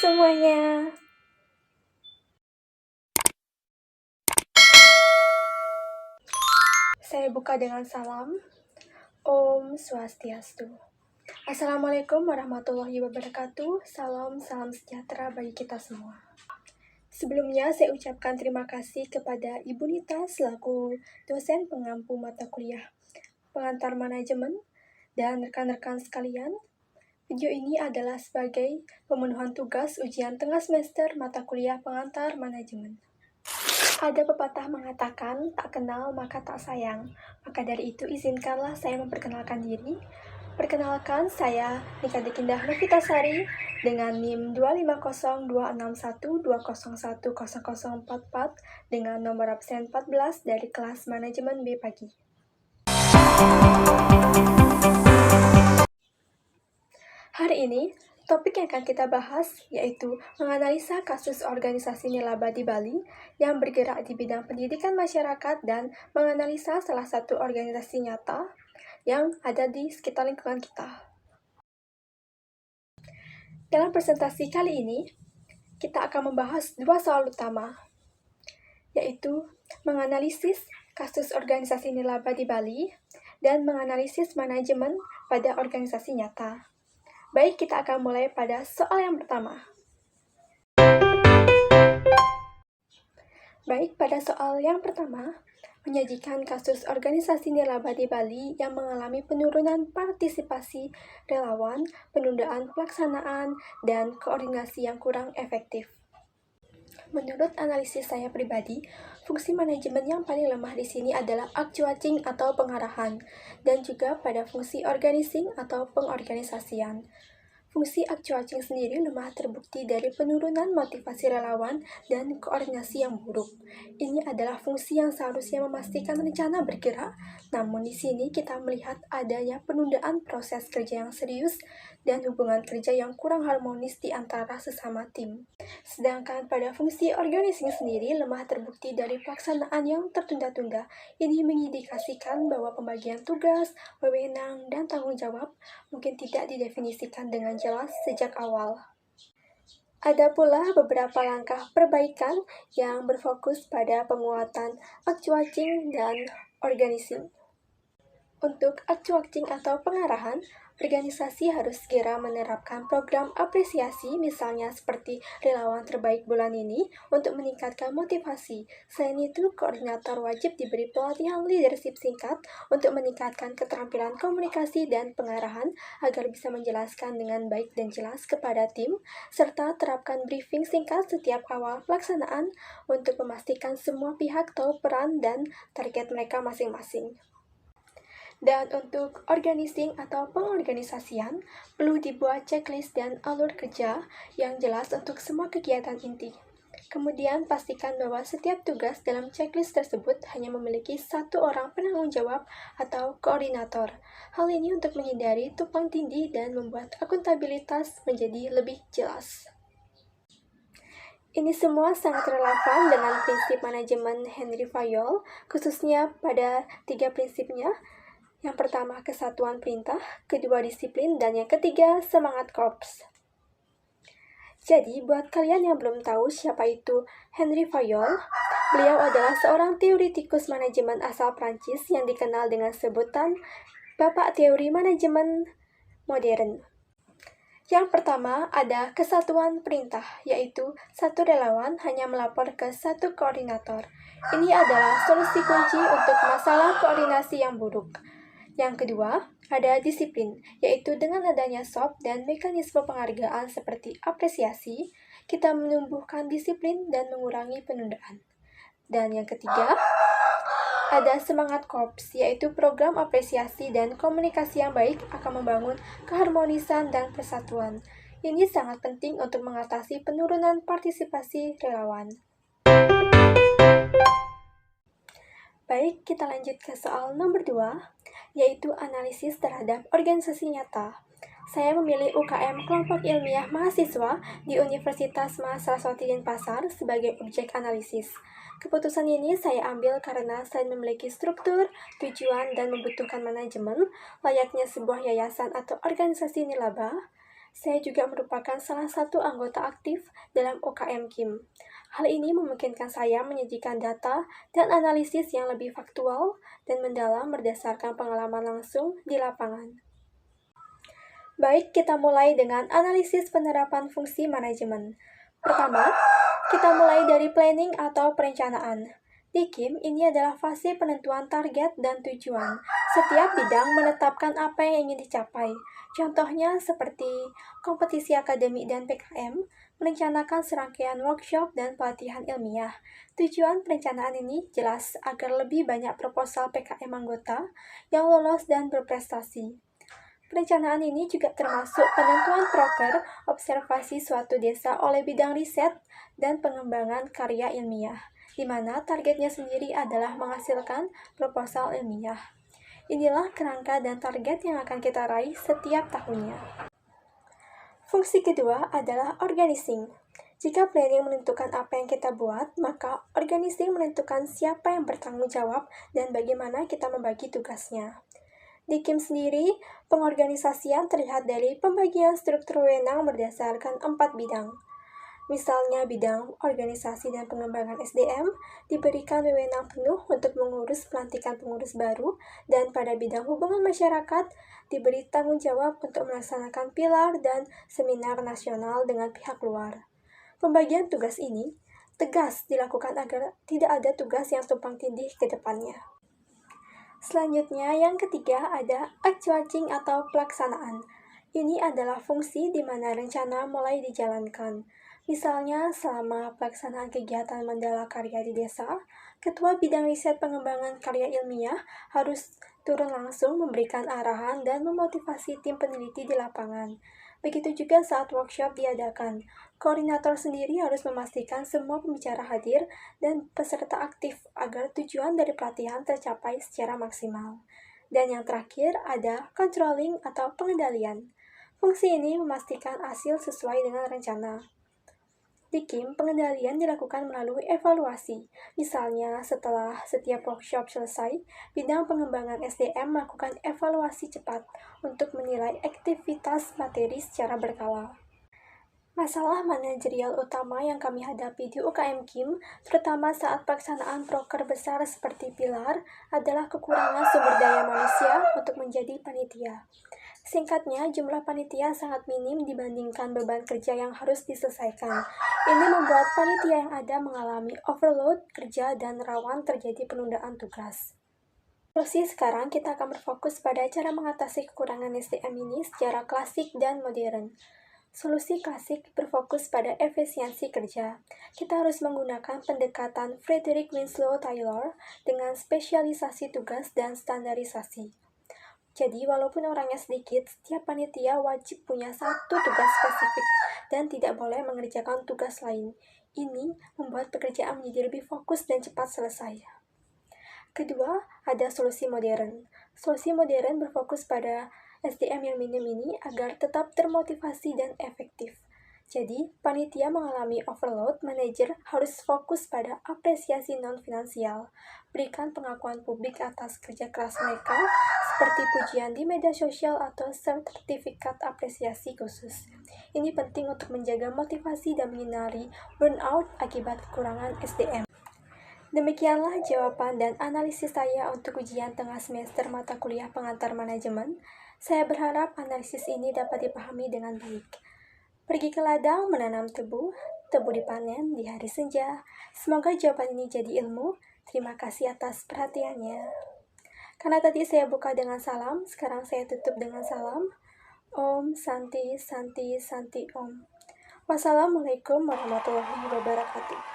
semuanya. Saya buka dengan salam. Om Swastiastu. Assalamualaikum warahmatullahi wabarakatuh. Salam sejahtera bagi kita semua. Sebelumnya, saya ucapkan terima kasih kepada Ibu Nita selaku dosen pengampu mata kuliah pengantar manajemen dan rekan-rekan sekalian. Video ini adalah sebagai pemenuhan tugas ujian tengah semester mata kuliah pengantar manajemen. Ada pepatah mengatakan, tak kenal maka tak sayang. Maka dari itu izinkanlah saya memperkenalkan diri. Perkenalkan, saya Nika Dekindah Novitasari dengan NIM 2502612010044 dengan nomor absen 14 dari kelas manajemen B pagi. Hari ini, topik yang akan kita bahas yaitu menganalisa kasus organisasi nirlaba di Bali yang bergerak di bidang pendidikan masyarakat dan menganalisa salah satu organisasi nyata yang ada di sekitar lingkungan kita. Dalam presentasi kali ini, kita akan membahas dua soal utama, yaitu menganalisis kasus organisasi nirlaba di Bali dan menganalisis manajemen pada organisasi nyata. Baik, kita akan mulai pada soal yang pertama. Baik, pada soal yang pertama, menyajikan kasus organisasi nirlaba di Bali yang mengalami penurunan partisipasi relawan, penundaan pelaksanaan, dan koordinasi yang kurang efektif. Menurut analisis saya pribadi, fungsi manajemen yang paling lemah di sini adalah actuating atau pengarahan, dan juga pada fungsi organizing atau pengorganisasian. Fungsi actuating sendiri lemah terbukti dari penurunan motivasi relawan dan koordinasi yang buruk. Ini adalah fungsi yang seharusnya memastikan rencana bergerak, namun di sini kita melihat adanya penundaan proses kerja yang serius dan hubungan kerja yang kurang harmonis di antara sesama tim. Sedangkan pada fungsi organizing sendiri lemah terbukti dari pelaksanaan yang tertunda-tunda. Ini mengindikasikan bahwa pembagian tugas, wewenang, dan tanggung jawab mungkin tidak didefinisikan dengan jelas sejak awal. Ada pula beberapa langkah perbaikan yang berfokus pada penguatan actuating dan organizing. Untuk actuating atau pengarahan, organisasi harus segera menerapkan program apresiasi, misalnya seperti relawan terbaik bulan ini, untuk meningkatkan motivasi. Selain itu, koordinator wajib diberi pelatihan leadership singkat untuk meningkatkan keterampilan komunikasi dan pengarahan agar bisa menjelaskan dengan baik dan jelas kepada tim, serta terapkan briefing singkat setiap awal pelaksanaan untuk memastikan semua pihak tahu peran dan target mereka masing-masing. Dan untuk organizing atau pengorganisasian, perlu dibuat checklist dan alur kerja yang jelas untuk semua kegiatan inti. Kemudian pastikan bahwa setiap tugas dalam checklist tersebut hanya memiliki satu orang penanggung jawab atau koordinator. Hal ini untuk menghindari tumpang tindih dan membuat akuntabilitas menjadi lebih jelas. Ini semua sangat relevan dengan prinsip manajemen Henry Fayol, khususnya pada 3 prinsipnya. Yang pertama, kesatuan perintah, kedua, disiplin, dan yang ketiga, semangat korps. Jadi, buat kalian yang belum tahu siapa itu Henry Fayol, beliau adalah seorang teoritikus manajemen asal Prancis yang dikenal dengan sebutan Bapak Teori Manajemen Modern. Yang pertama ada kesatuan perintah, yaitu satu relawan hanya melapor ke satu koordinator. Ini adalah solusi kunci untuk masalah koordinasi yang buruk. Yang kedua, ada disiplin, yaitu dengan adanya SOP dan mekanisme penghargaan seperti apresiasi, kita menumbuhkan disiplin dan mengurangi penundaan. Dan yang ketiga, ada semangat korps, yaitu program apresiasi dan komunikasi yang baik akan membangun keharmonisan dan persatuan. Ini sangat penting untuk mengatasi penurunan partisipasi relawan. Baik, kita lanjut ke soal nomor 2, yaitu analisis terhadap organisasi nyata. Saya memilih UKM Kelompok Ilmiah Mahasiswa di Universitas Mahasiswa Denpasar sebagai objek analisis. Keputusan ini saya ambil karena selain memiliki struktur, tujuan, dan membutuhkan manajemen, layaknya sebuah yayasan atau organisasi nirlaba, Saya juga merupakan salah satu anggota aktif dalam UKM KIM. Hal ini memungkinkan saya menyajikan data dan analisis yang lebih faktual dan mendalam berdasarkan pengalaman langsung di lapangan. Baik, kita mulai dengan analisis penerapan fungsi manajemen. Pertama, kita mulai dari planning atau perencanaan. Di KIM, ini adalah fase penentuan target dan tujuan. Setiap bidang menetapkan apa yang ingin dicapai. Contohnya seperti kompetisi akademik dan PKM, merencanakan serangkaian workshop dan pelatihan ilmiah. Tujuan perencanaan ini jelas agar lebih banyak proposal PKM anggota yang lolos dan berprestasi. Perencanaan ini juga termasuk penentuan proker observasi suatu desa oleh bidang riset dan pengembangan karya ilmiah, di mana targetnya sendiri adalah menghasilkan proposal ilmiah. Inilah kerangka dan target yang akan kita raih setiap tahunnya. Fungsi kedua adalah organizing. Jika planning menentukan apa yang kita buat, maka organizing menentukan siapa yang bertanggung jawab dan bagaimana kita membagi tugasnya. Di KIM sendiri, pengorganisasian terlihat dari pembagian struktur wewenang berdasarkan 4 bidang. Misalnya bidang organisasi dan pengembangan SDM diberikan wewenang penuh untuk mengurus pelantikan pengurus baru, dan pada bidang hubungan masyarakat diberi tanggung jawab untuk melaksanakan pilar dan seminar nasional dengan pihak luar. Pembagian tugas ini tegas dilakukan agar tidak ada tugas yang tumpang tindih ke depannya. Selanjutnya, yang ketiga ada actuating atau pelaksanaan. Ini adalah fungsi di mana rencana mulai dijalankan. Misalnya, selama pelaksanaan kegiatan Mandala Karya di desa, Ketua Bidang Riset Pengembangan Karya Ilmiah harus turun langsung memberikan arahan dan memotivasi tim peneliti di lapangan. Begitu juga saat workshop diadakan, koordinator sendiri harus memastikan semua pembicara hadir dan peserta aktif agar tujuan dari pelatihan tercapai secara maksimal. Dan yang terakhir ada controlling atau pengendalian. Fungsi ini memastikan hasil sesuai dengan rencana. Di KIM, pengendalian dilakukan melalui evaluasi. Misalnya, setelah setiap workshop selesai, bidang pengembangan SDM melakukan evaluasi cepat untuk menilai aktivitas materi secara berkala. Masalah manajerial utama yang kami hadapi di UKM KIM, terutama saat pelaksanaan proker besar seperti pilar, adalah kekurangan sumber daya manusia untuk menjadi panitia. Singkatnya, jumlah panitia sangat minim dibandingkan beban kerja yang harus diselesaikan. Ini membuat panitia yang ada mengalami overload kerja dan rawan terjadi penundaan tugas. Solusi sekarang kita akan berfokus pada cara mengatasi kekurangan SDM ini secara klasik dan modern. Solusi klasik berfokus pada efisiensi kerja. Kita harus menggunakan pendekatan Frederick Winslow Taylor dengan spesialisasi tugas dan standarisasi. Jadi, walaupun orangnya sedikit, setiap panitia wajib punya satu tugas spesifik dan tidak boleh mengerjakan tugas lain. Ini membuat pekerjaan menjadi lebih fokus dan cepat selesai. Kedua, ada solusi modern. Solusi modern berfokus pada SDM yang minim ini agar tetap termotivasi dan efektif. Jadi, panitia mengalami overload, manajer harus fokus pada apresiasi non-finansial, berikan pengakuan publik atas kerja keras mereka, seperti pujian di media sosial atau sertifikat apresiasi khusus. Ini penting untuk menjaga motivasi dan menghindari burnout akibat kekurangan SDM. Demikianlah jawaban dan analisis saya untuk ujian tengah semester mata kuliah pengantar manajemen. Saya berharap analisis ini dapat dipahami dengan baik. Pergi ke ladang menanam tebu, tebu dipanen di hari senja. Semoga jawaban ini jadi ilmu. Terima kasih atas perhatiannya. Karena tadi saya buka dengan salam, sekarang saya tutup dengan salam. Om Santi Santi Santi Om. Wassalamualaikum warahmatullahi wabarakatuh.